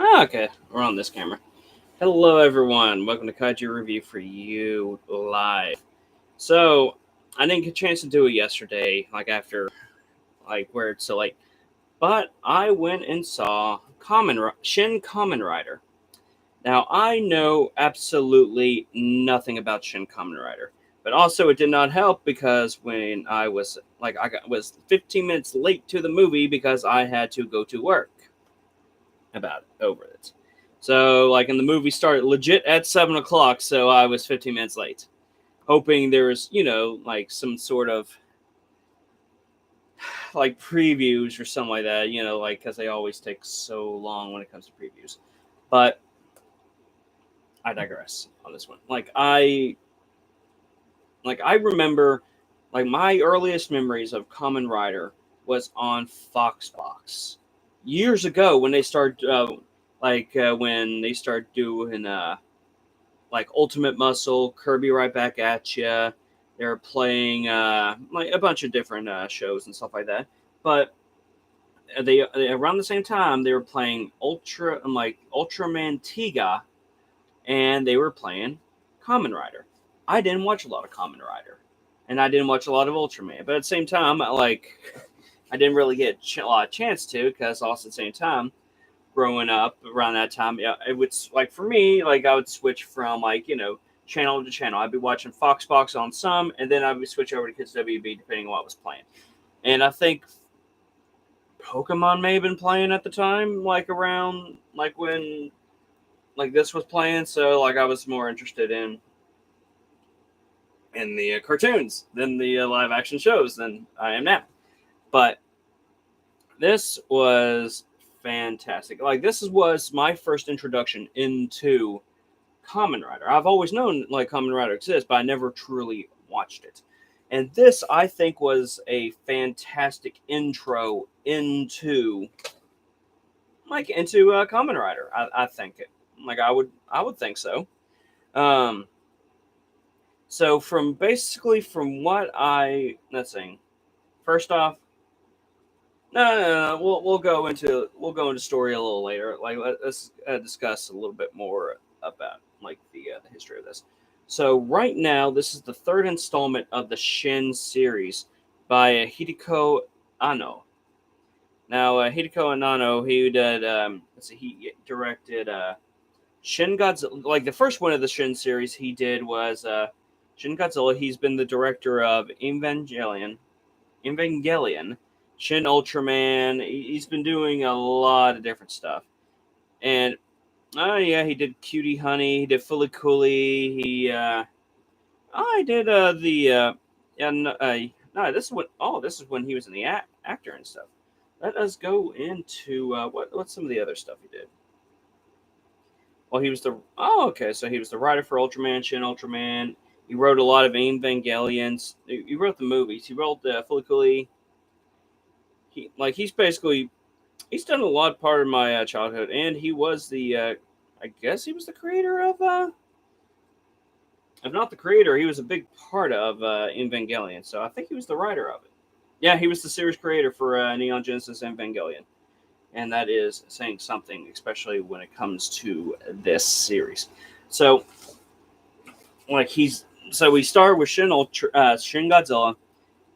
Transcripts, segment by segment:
Okay, we're on this camera. Hello, everyone. Welcome to Kaiju Review for You Live. So, I didn't get a chance to do it yesterday, after, where it's so late. But I went and saw Shin Kamen Rider. Now, I know absolutely nothing about Shin Kamen Rider. But also, it did not help because when was 15 minutes late to the movie because I had to go to work about it over it. So, in the movie started legit at 7 o'clock, so I was 15 minutes late, hoping there was, some sort of previews or something like that, because they always take so long when it comes to previews. But I digress on this one. I remember, my earliest memories of Kamen Rider was on Foxbox years ago when they started, when they started doing Ultimate Muscle, Kirby Right Back at Ya. They were playing a bunch of different shows and stuff like that. But they around the same time they were playing Ultraman Tiga, and they were playing Kamen Rider. I didn't watch a lot of Kamen Rider, and I didn't watch a lot of Ultraman. But at the same time, I didn't really get a lot of chance to because also at the same time growing up around that time, yeah, it would for me, I would switch from channel to channel. I'd be watching Foxbox on some, and then I would switch over to Kids WB depending on what was playing. And I think Pokemon may have been playing at the time, around when this was playing. So I was more interested in the cartoons than the live action shows than I am now. But this was fantastic. This was my first introduction into Kamen Rider. I've always known Kamen Rider exists, but I never truly watched it. And this, I think, was a fantastic intro into Kamen Rider. I think it. I would think so. Um, so from what let's see. First off, no. We'll go into story a little later. Let's discuss a little bit more about the history of this. So right now, this is the third installment of the Shin series by Hideko Anno. Now Hideko Anno, he did he directed Shin Godzilla. The first one of the Shin series he did was Shin Godzilla. He's been the director of Evangelion, Shin Ultraman. He's been doing a lot of different stuff. And yeah, he did Cutie Honey. He did Fully Cooley. I did no, this is when he was in the actor and stuff. Let us go into what's some of the other stuff he did. Well, okay, so he was the writer for Ultraman, Shin Ultraman. He wrote a lot of Evangelions. He wrote the movies. He wrote Fully Cooley. He's done a lot part of my childhood, and he was I guess he was the creator of if not the creator, he was a big part of Evangelion. So I think he was the writer of it. Yeah, he was the series creator for Neon Genesis Evangelion, and that is saying something, especially when it comes to this series. So we started with Shin Godzilla.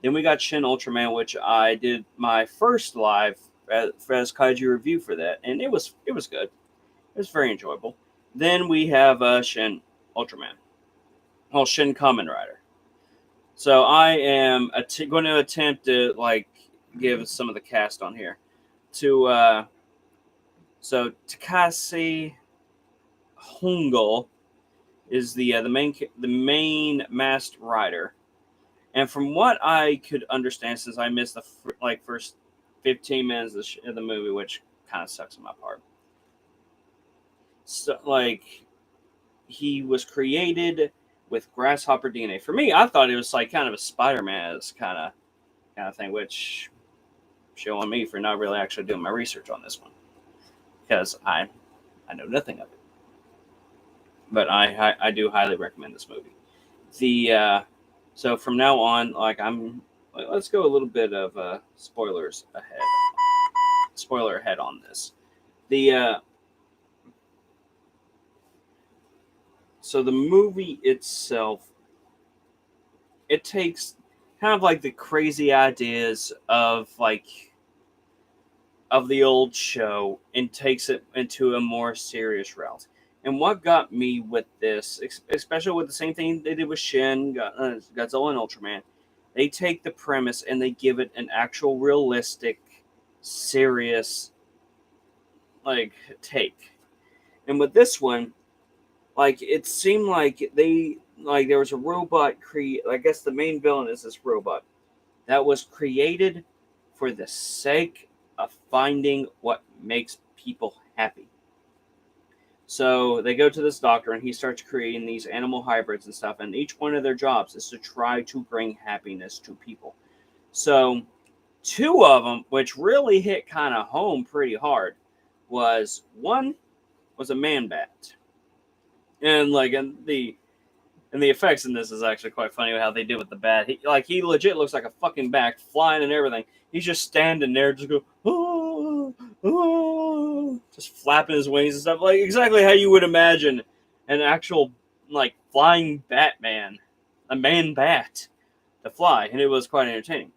Then we got Shin Ultraman, which I did my first live as Kaiju review for that, and it was good. It was very enjoyable. Then we have Shin Ultraman. Well, Shin Kamen Rider. So I am going to attempt to give some of the cast on here. So Takashi Hongo is the main masked rider. And from what I could understand, since I missed the first 15 minutes of the movie, which kind of sucks on my part. So he was created with grasshopper DNA. For me, I thought it was kind of a Spider-Man kind of thing, which show on me for not really actually doing my research on this one, because I know nothing of it. But I do highly recommend this movie. So from now on, let's go a little bit of spoiler ahead on this. So the movie itself, it takes kind of like the crazy ideas of the old show and takes it into a more serious route. And what got me with this, especially with the same thing they did with Shin, Godzilla, and Ultraman, they take the premise and they give it an actual realistic, serious like take. And with this one, like it seemed like there was a robot I guess the main villain is this robot that was created for the sake of finding what makes people happy. So they go to this doctor and he starts creating these animal hybrids and stuff, and each one of their jobs is to try to bring happiness to people. So two of them, which really hit kind of home pretty hard, was one was a man bat, and and the effects in this is actually quite funny how they do with the bat. He legit looks like a fucking bat flying and everything. He's just standing there, just go, oh, oh, just flapping his wings and stuff, like exactly how you would imagine an actual like flying Batman, a man bat, to fly, and it was quite entertaining.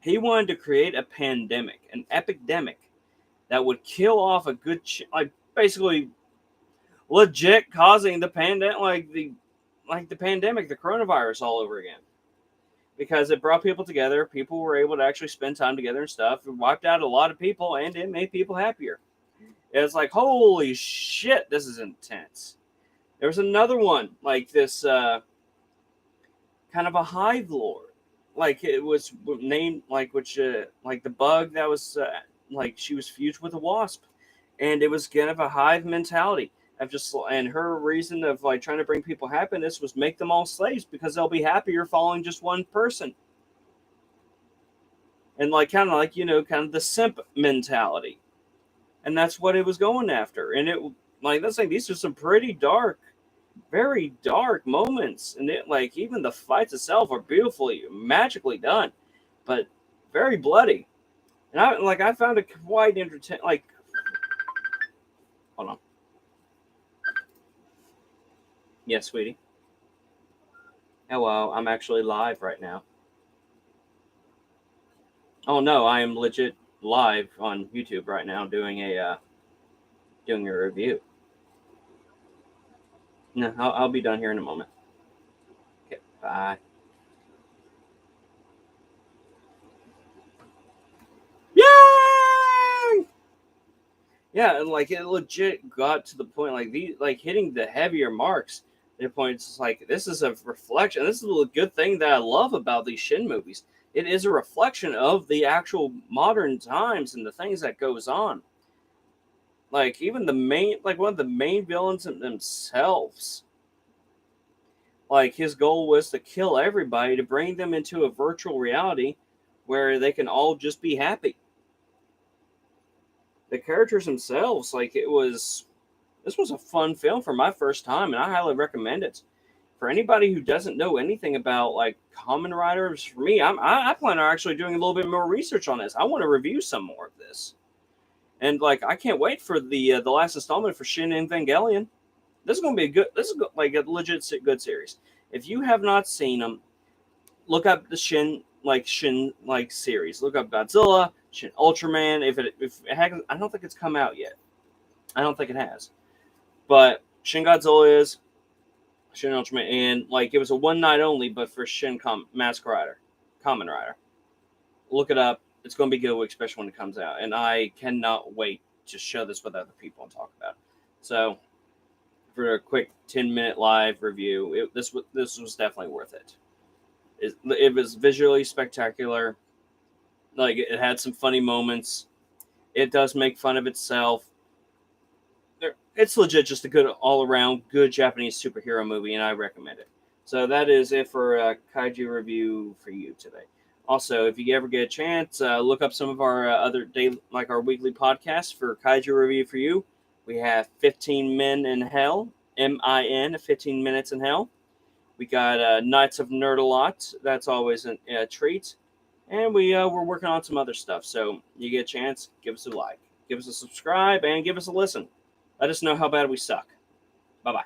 He wanted to create a pandemic, an epidemic that would kill off a good, basically legit causing the pandemic, like the pandemic, the coronavirus all over again. Because it brought people together, people were able to actually spend time together and stuff. It wiped out a lot of people, and it made people happier. It's like, holy shit, this is intense. There was another one like this, kind of a hive lord. Like it was named like the bug that was like she was fused with a wasp, and it was kind of a hive mentality of just, and her reason of like trying to bring people happiness was make them all slaves because they'll be happier following just one person, and like kind of like kind of the simp mentality, and that's what it was going after, and it like that's like these are some pretty dark, very dark moments, and it like even the fights itself are beautifully magically done, but very bloody. And I found it quite entertaining. Like, hold on, yes, sweetie. Hello, I'm actually live right now. Oh no, I am legit live on YouTube right now doing a review. No, I'll be done here in a moment. Okay, bye. Yay! Yeah, and like it legit got to the point like these like hitting the heavier marks. The point it's like this is a reflection. This is a good thing that I love about these Shin movies. It is a reflection of the actual modern times and the things that goes on. Like even the main like one of the main villains themselves. Like his goal was to kill everybody to bring them into a virtual reality where they can all just be happy. The characters themselves, like this was a fun film for my first time, and I highly recommend it. For anybody who doesn't know anything about like Kamen Riders, for me, I plan on actually doing a little bit more research on this. I want to review some more of this, and like I can't wait for the last installment for Shin Evangelion. This is going to be a good. This is like a legit good series. If you have not seen them, look up the Shin series. Look up Godzilla, Shin Ultraman. If it has, I don't think it's come out yet. I don't think it has. But Shin Godzilla is Shin Ultraman, and like it was a one night only, but for Mask Rider, Kamen Rider. Look it up. It's going to be good, especially when it comes out. And I cannot wait to show this with other people and talk about it. So, for a quick 10-minute live review, this was definitely worth it. It was visually spectacular. Like it had some funny moments. It does make fun of itself. It's legit just a good all around good Japanese superhero movie, and I recommend it. So that is it for a kaiju review for you today. Also, if you ever get a chance, look up some of our other like our weekly podcasts for kaiju review for you. We have 15 Men in Hell, MIN, 15 Minutes in Hell. We got Knights of Nerd-a-Lot. That's always a treat. And we're working on some other stuff. So you get a chance, give us a like, give us a subscribe, and give us a listen. Let us know how bad we suck. Bye-bye.